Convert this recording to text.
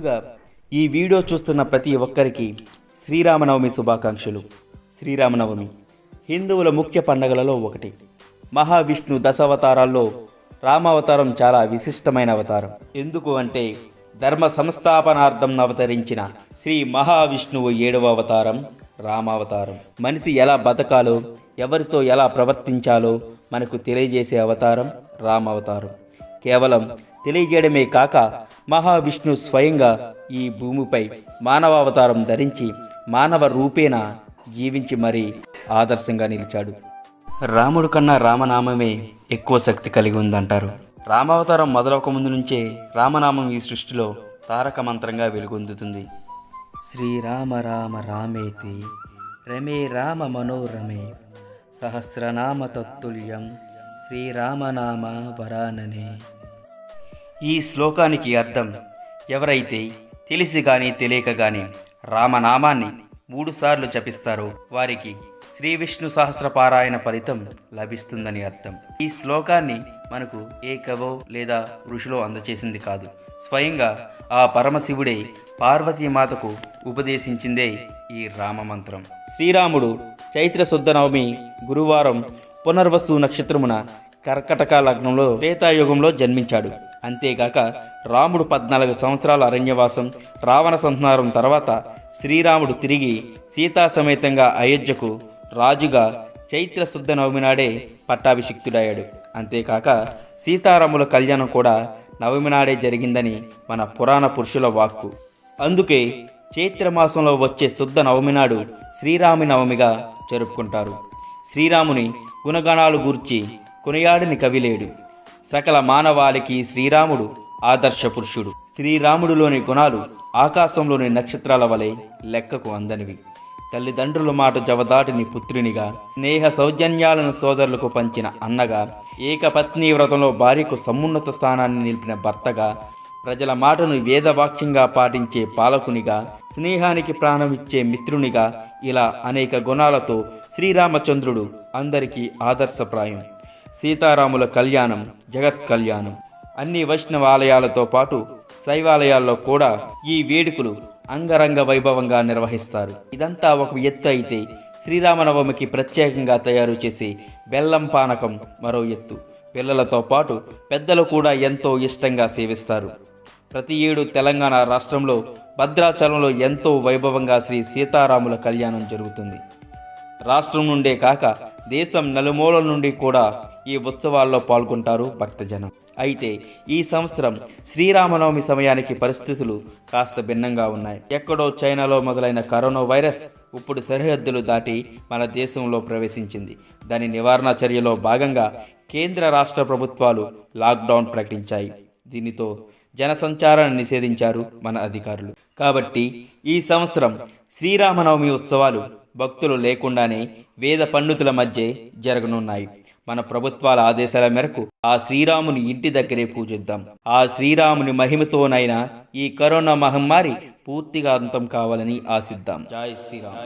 ముందుగా ఈ వీడియో చూస్తున్న ప్రతి ఒక్కరికి శ్రీరామనవమి శుభాకాంక్షలు. శ్రీరామనవమి హిందువుల ముఖ్య పండుగలలో ఒకటి. మహావిష్ణు దశావతారాల్లో రామావతారం చాలా విశిష్టమైన అవతారం. ఎందుకు అంటే ధర్మ సంస్థాపనార్థం అవతరించిన శ్రీ మహావిష్ణువు 7వ అవతారం రామావతారం. మనిషి ఎలా బతకాలో, ఎవరితో ఎలా ప్రవర్తించాలో మనకు తెలియజేసే అవతారం రామావతారం. కేవలం తెలియజేయడమే కాక మహావిష్ణు స్వయంగా ఈ భూమిపై మానవావతారం ధరించి మానవ రూపేణ జీవించి మరీ ఆదర్శంగా నిలిచాడు. రాముడు కన్నా రామనామమే ఎక్కువ శక్తి కలిగి ఉందంటారు. రామావతారం మొదలవక ముందు నుంచే రామనామం ఈ సృష్టిలో తారక మంత్రంగా వెలుగొందుతుంది. శ్రీరామ రామ రామేతి రమే రామ మనోరమే సహస్రనామ తత్తుల్యం శ్రీరామనామ వరాననే. ఈ శ్లోకానికి అర్థం, ఎవరైతే తెలిసి కానీ తెలియక కానీ రామనామాన్ని 3 సార్లు జపిస్తారో వారికి శ్రీ విష్ణు సహస్ర పారాయణ ఫలితం లభిస్తుందని అర్థం. ఈ శ్లోకాన్ని మనకు ఏ కవో లేదా ఋషులో అందచేసింది కాదు, స్వయంగా ఆ పరమశివుడే పార్వతీమాతకు ఉపదేశించిందే ఈ రామమంత్రం. శ్రీరాముడు చైత్ర శుద్ధ నవమి గురువారం పునర్వసు నక్షత్రమున కర్కటక లగ్నంలో త్రేతాయుగంలో జన్మించాడు. అంతేగాక రాముడు 14 సంవత్సరాల అరణ్యవాసం, రావణ సంహారం తర్వాత శ్రీరాముడు తిరిగి సీతా సమేతంగా అయోధ్యకు రాజుగా చైత్ర శుద్ధ నవమి నాడే పట్టాభిషిక్తుడయ్యాడు. అంతేకాక సీతారాముల కళ్యాణం కూడా నవమి నాడే జరిగిందని మన పురాణ పురుషుల వాక్కు. అందుకే చైత్రమాసంలో వచ్చే శుద్ధ నవమి నాడు శ్రీరామి నవమిగా జరుపుకుంటారు. శ్రీరాముని గుణగణాలు గూర్చి కొనియాడిని కవిలేడు. సకల మానవాళికి శ్రీరాముడు ఆదర్శ పురుషుడు. శ్రీరాముడిలోని గుణాలు ఆకాశంలోని నక్షత్రాల వలె లెక్కకు అందనివి. తల్లిదండ్రుల మాట జవదాటిని పుత్రునిగా, స్నేహ సౌజన్యాలను సోదరులకు పంచిన అన్నగా, ఏకపత్ని వ్రతంలో భార్యకు సమున్నత స్థానాన్ని నిలిపిన భర్తగా, ప్రజల మాటను వేదవాక్యంగా పాటించే పాలకునిగా, స్నేహానికి ప్రాణమిచ్చే మిత్రునిగా, ఇలా అనేక గుణాలతో శ్రీరామచంద్రుడు అందరికీ ఆదర్శప్రాయం. సీతారాముల కళ్యాణం జగత్ కళ్యాణం. అన్ని వైష్ణవ ఆలయాలతో పాటు శైవాలయాల్లో కూడా ఈ వేడుకలు అంగరంగ వైభవంగా నిర్వహిస్తారు. ఇదంతా ఒక ఎత్తు అయితే, శ్రీరామనవమికి ప్రత్యేకంగా తయారు చేసే బెల్లం పానకం మరో ఎత్తు. పిల్లలతో పాటు పెద్దలు కూడా ఎంతో ఇష్టంగా సేవిస్తారు. ప్రతి ఏడు తెలంగాణ రాష్ట్రంలో భద్రాచలంలో ఎంతో వైభవంగా శ్రీ సీతారాముల కళ్యాణం జరుగుతుంది. రాష్ట్రం నుండే కాక దేశం నలుమూలల నుండి కూడా ఈ ఉత్సవాల్లో పాల్గొంటారు భక్తజనం. అయితే ఈ సంవత్సరం శ్రీరామనవమి సమయానికి పరిస్థితులు కాస్త భిన్నంగా ఉన్నాయి. ఎక్కడో చైనాలో మొదలైన కరోనా వైరస్ ఇప్పుడు సరిహద్దులు దాటి మన దేశంలో ప్రవేశించింది. దాని నివారణ చర్యలో భాగంగా కేంద్ర రాష్ట్ర ప్రభుత్వాలు లాక్డౌన్ ప్రకటించాయి. దీనితో జనసంచారాన్ని నిషేధించారు మన అధికారులు. కాబట్టి ఈ సంవత్సరం శ్రీరామనవమి ఉత్సవాలు భక్తులు లేకుండానే వేద పండితుల మధ్య జరగనున్నాయి. మన ప్రభుత్వాల ఆదేశాల మేరకు ఆ శ్రీరాముని ఇంటి దగ్గరే పూజిద్దాం. ఆ శ్రీరాముని మహిమతోనైనా ఈ కరోనా మహమ్మారి పూర్తిగా అంతం కావాలని ఆశిద్దాం. జై శ్రీరామ్.